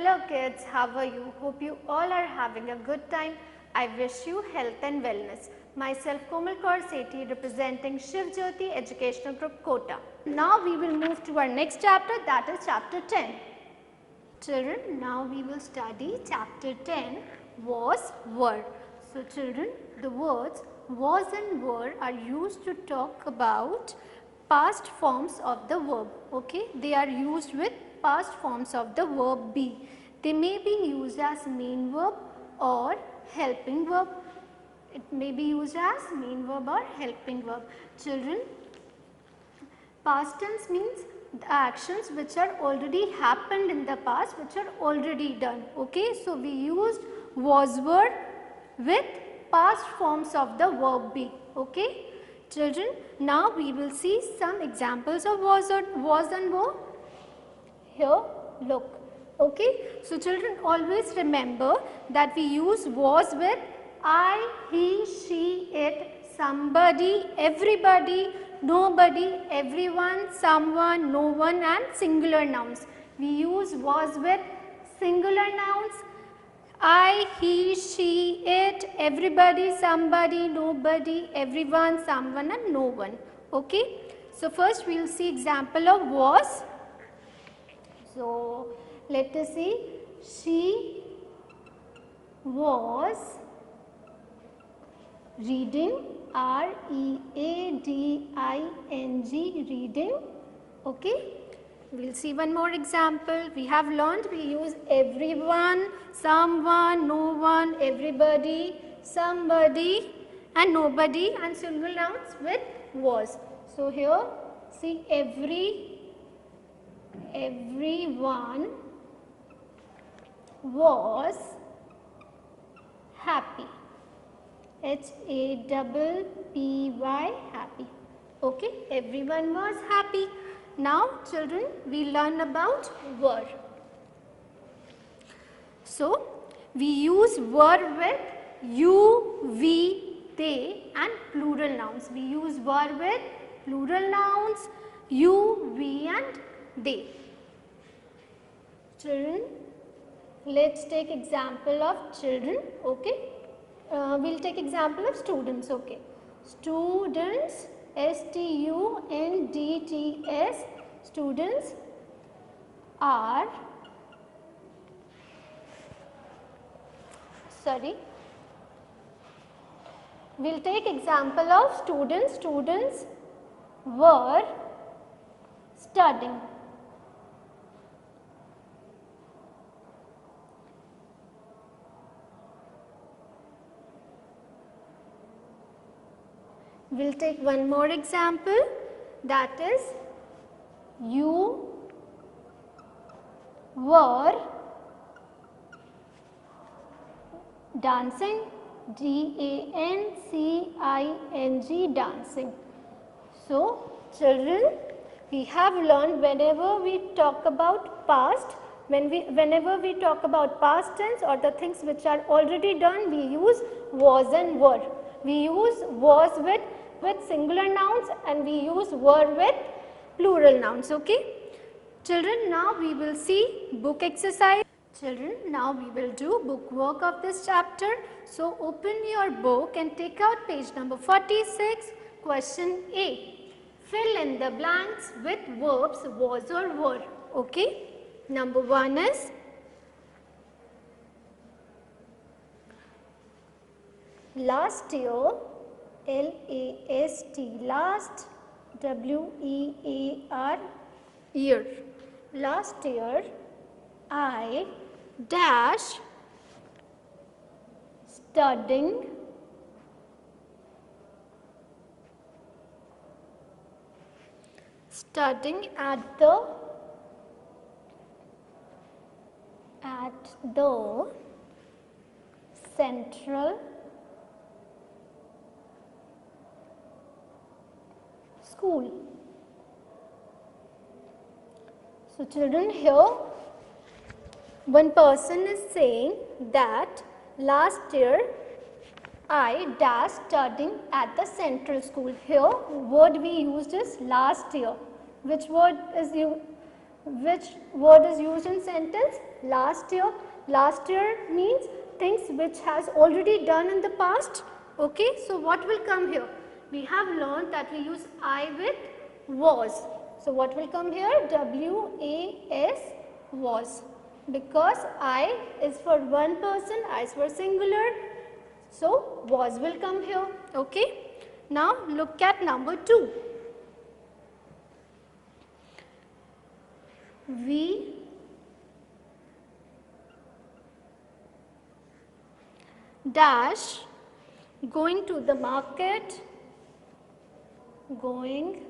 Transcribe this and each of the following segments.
Hello kids, how are you? Hope you all are having a good time. I wish you health and wellness. Myself Komal Kaur Sethi representing Shiv Jyoti Educational Group Kota. Now we will move to our next chapter, that is chapter 10. Children, now we will study chapter 10, was, were. So children, the words was and were are used to talk about past forms of the verb. Okay, they are used with past forms of the verb be. They may be used as main verb or helping verb. It may be used as main verb or helping verb. Children, past tense means the actions which are already happened in the past, which are already done. Okay, so we used was, were with past forms of the verb be. Okay, children, now we will see some examples of was and were. Here, look. Okay, so children, always remember that we use was with I, he, she, it, somebody, everybody, nobody, everyone, someone, no one and singular nouns. We use was with singular nouns I, he, she, it, everybody, somebody, nobody, everyone, someone and no one. Okay. So first we will see example of was. So let us see, she was reading, R-E-A-D-I-N-G, reading. Okay. We will see one more example. We have learned we use everyone, someone, no one, everybody, somebody and nobody and singular nouns with was. So here see everyone was happy. H-A-P-P-Y, happy. Okay, everyone was happy. Now children, we learn about were. So we use were with you, we, they and plural nouns. We use were with plural nouns you, we and they. Children, let's take example of children. Okay, we'll take example of students. Okay, students, S-T-U-N-D-T-S, students are, we'll take example of students. Students were studying. We will take one more example, that is you were dancing, D-A-N-C-I-N-G, dancing. So children, we have learned whenever we talk about past, whenever we talk about past tense or the things which are already done, we use was and were. We use was with singular nouns and we use were with plural nouns. Okay. Children, now we will see book exercise. Children, now we will do book work of this chapter. So open your book and take out page number 46, question A. Fill in the blanks with verbs was or were. Okay. Number 1 is last year, L-A-S-T, last, W-E-A-R, year. Last year, I dash studying at the Central School. So children, here one person is saying that last year I dash studying at the Central School. Here word we used is last year. Which word is used in sentence? last year. Last year means things which has already done in the past. Okay, so what will come here? We have learned that we use I with was. So what will come here? WAS, was. Because I is for one person, I is for singular. So was will come here. Okay. Now look at number 2. We dash going to the market, going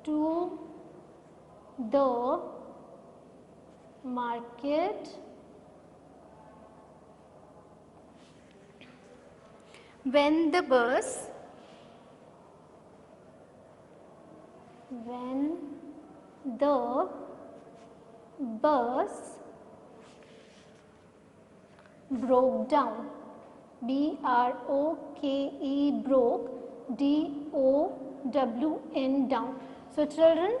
to the market when the bus broke down. B-R-O-K-E, broke, D-O-W-N, down. So children,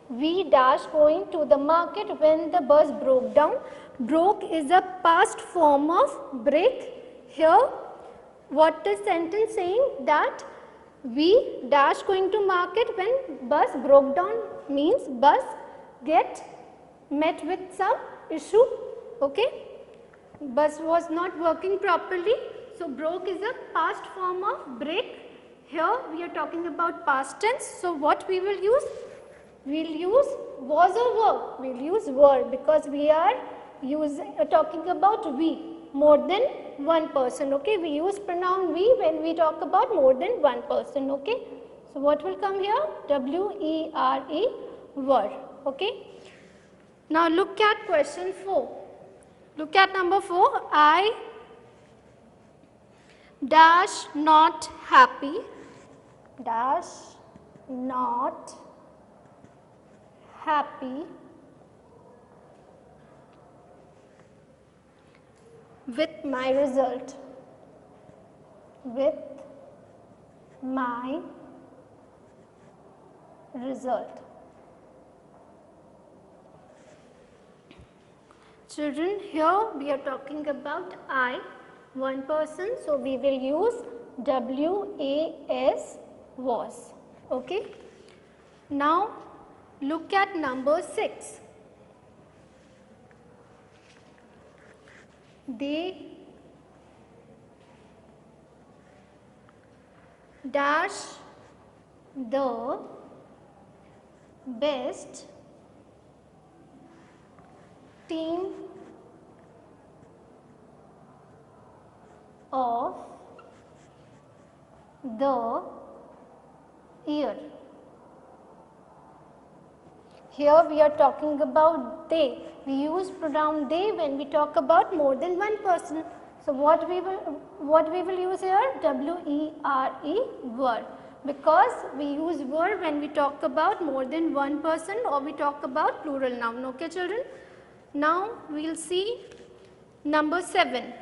we dash going to the market when the bus broke down. Broke is a past form of break. Here, what the sentence saying? That we dash going to market when bus broke down means bus get met with some issue. Okay. Bus was not working properly. So broke is a past form of break. Here we are talking about past tense. So what we will use? We will use was or were. We will use were because we are talking about we, more than one person. Okay, we use pronoun we when we talk about more than one person. Okay, so what will come here? W-E-R-E, were. Okay. Now look at question 4. Look at number 4. I dash not happy, dash not happy with my result, with my result. Children, here we are talking about I, one person, so we will use WAS, was. Okay. Now look at number 6. They dash the best team of the year. Here we are talking about they. We use pronoun they when we talk about more than one person. So what we will use here? W-E-R-E, were. Because we use were when we talk about more than one person or we talk about plural noun. Okay children? Now we will see number 7.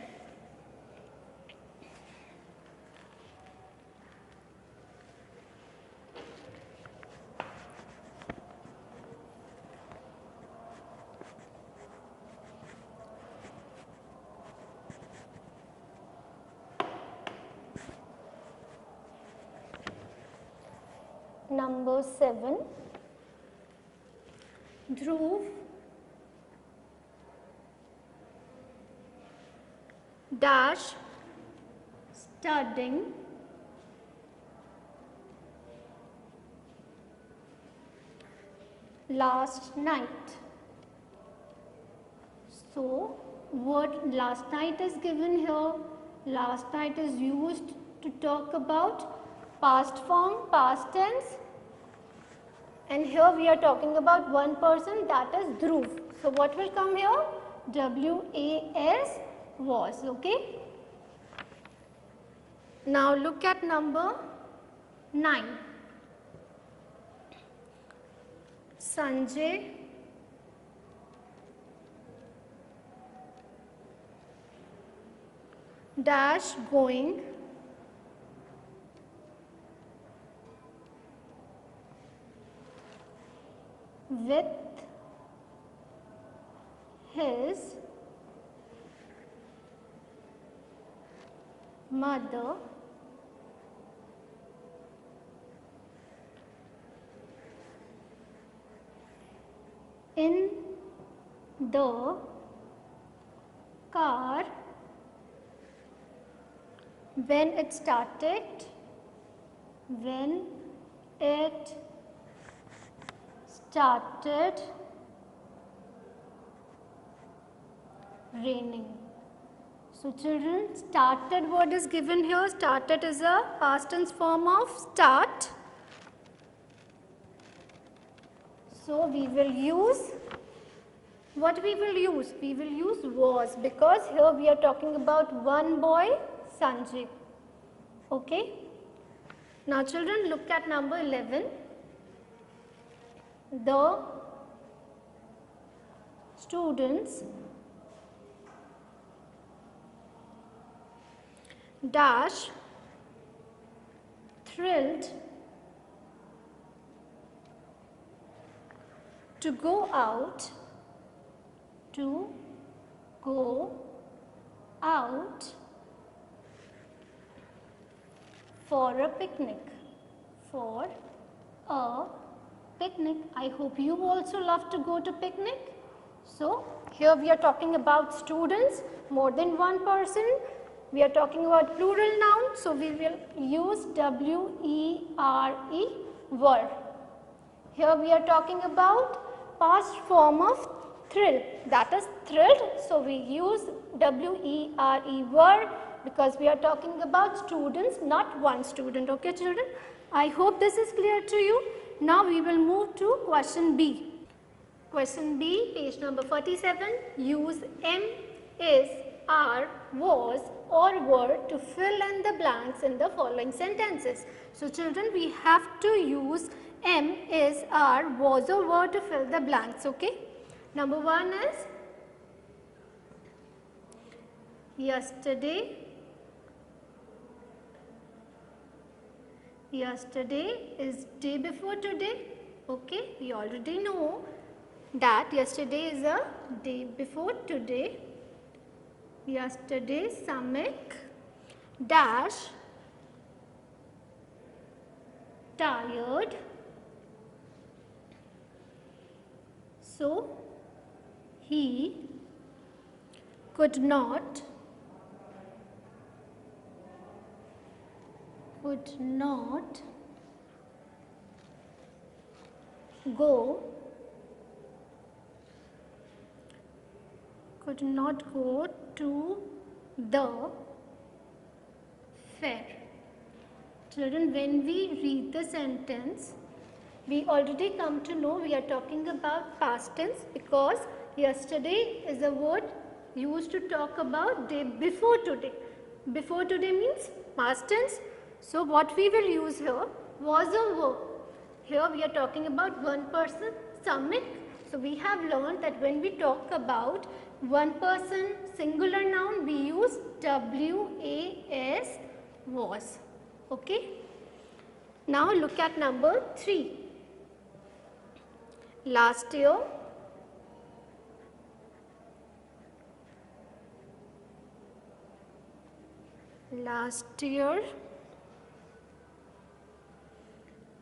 Number 7, Dhruv dash studying last night. So word last night is given here. Last night is used to talk about past form, past tense, and here we are talking about one person, that is Dhruv. So what will come here? W-A-S, was. Okay. Now look at number 9. Sanjay dash going with his mother in the car when it started raining. So children, started word is given here. Started is a past tense form of start. So we will use, what we will use? We will use was, because here we are talking about one boy, Sanjay. Okay. Now children, look at number 11. The students dash thrilled to go out for a picnic. I hope you also love to go to picnic. So here we are talking about students, more than one person. We are talking about plural noun, so we will use W-E-R-E, were. Here we are talking about past form of thrill, that is thrilled, so we use W-E-R-E, were, because we are talking about students, not one student. Okay children, I hope this is clear to you. Now we will move to question B. Question B, page number 47, use am, is, are, was or were to fill in the blanks in the following sentences. So children, we have to use am, is, are, was or were to fill the blanks. Okay. Number 1 is yesterday. Yesterday is day before today. Okay, we already know that yesterday is a day before today. Yesterday Samik dash tired, so he could not go to the fair. Children, when we read the sentence, we already come to know we are talking about past tense, because yesterday is a word used to talk about day before today. Before today means past tense. So what we will use here, was or were. Here we are talking about one person, Samik. So we have learned that when we talk about one person singular noun, we use was, was. Okay. Now look at number 3. Last year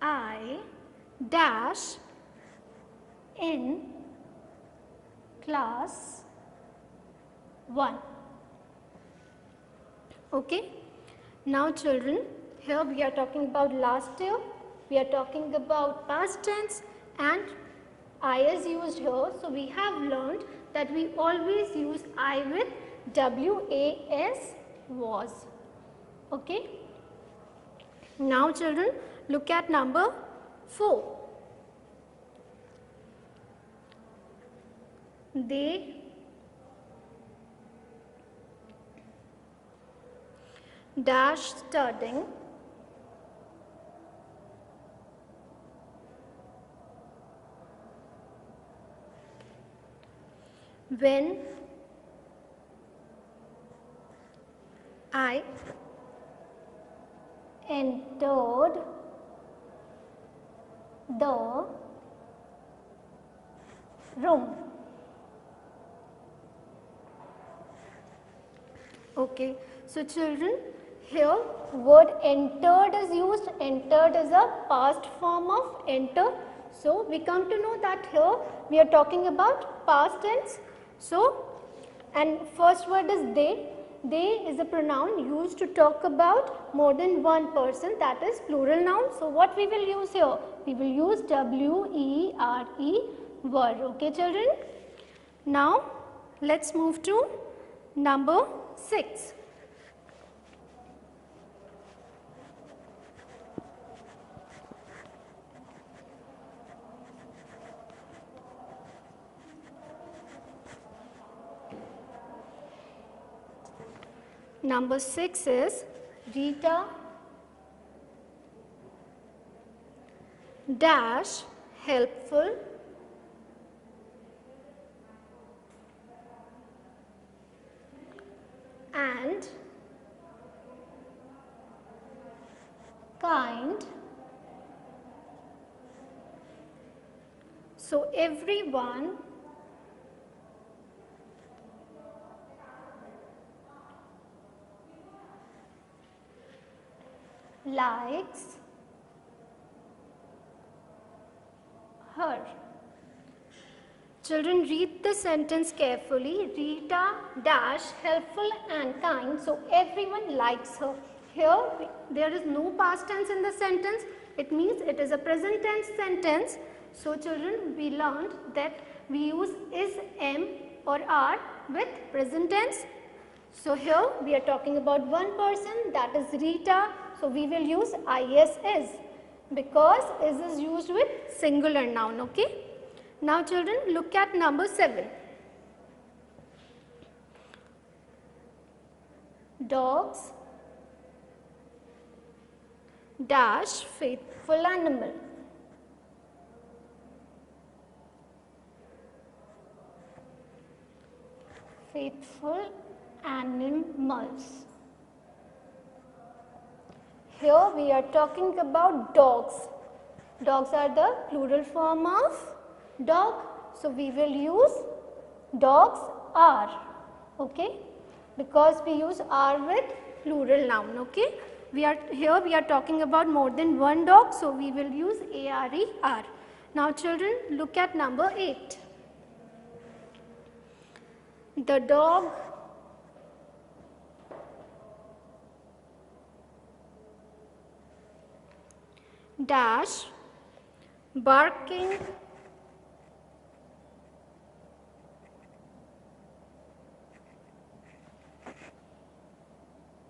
I dash in class 1. Okay. Now children, here we are talking about last year, we are talking about past tense, and I is used here. So we have learned that we always use I with was, was. Okay. Now children, look at number 4. They dash studying when I entered the room. Okay, so children, here word entered is used. Entered is a past form of enter. So we come to know that here we are talking about past tense. So, and first word is they. They is a pronoun used to talk about more than one person, that is plural noun. So what we will use here? We will use W-E-R-E, were. Okay children? Now let's move to number 6. Number 6 is Rita dash helpful and kind. So everyone likes her. Children, read the sentence carefully. Rita dash helpful and kind. So everyone likes her. Here there is no past tense in the sentence. It means it is a present tense sentence. So children, we learned that we use is, am or are with present tense. So here we are talking about one person, that is Rita. So we will use is because is used with singular noun. Okay. Now children, look at number 7. Dogs dash faithful animal. Faithful animals. Here we are talking about dogs. Dogs are the plural form of dog. So we will use dogs are. Okay, because we use are with plural noun. Okay, we are talking about more than one dog, so we will use are. Now children, look at number 8. The dog dash barking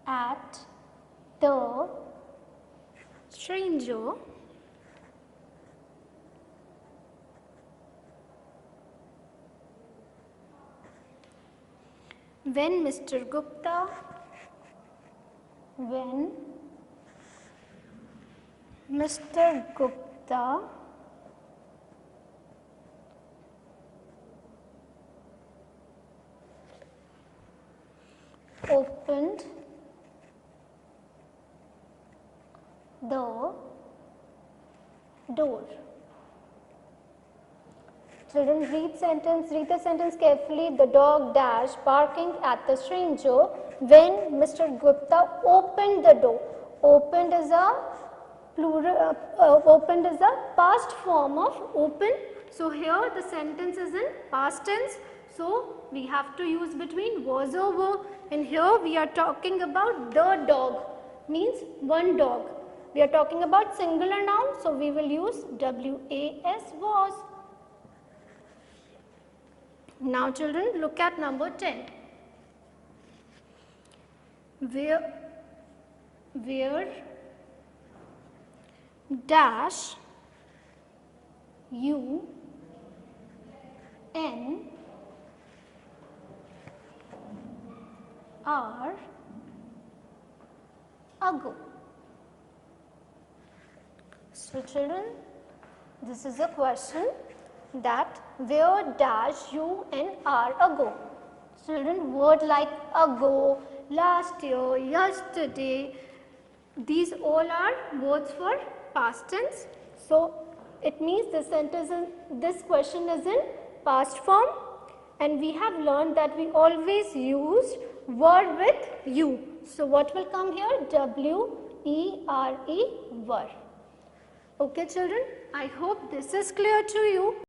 at the stranger when Mr. Gupta opened the door. Children, read the sentence carefully. The dog dash barking at the stranger when Mr. Gupta opened the door. Opened is a plural. Opened is a past form of open. So here the sentence is in past tense. So we have to use between was or were. And here we are talking about the dog, means one dog. We are talking about singular noun, so we will use was, was. Now children, look at number 10. Where dash you n are ago. So children, this is a question that where dash you and are ago. Children, word like ago, last year, yesterday, these all are words for past tense. So it means this question is in past form, and we have learned that we always use Were with you. So what will come here? W-E-R-E, were. Okay children, I hope this is clear to you.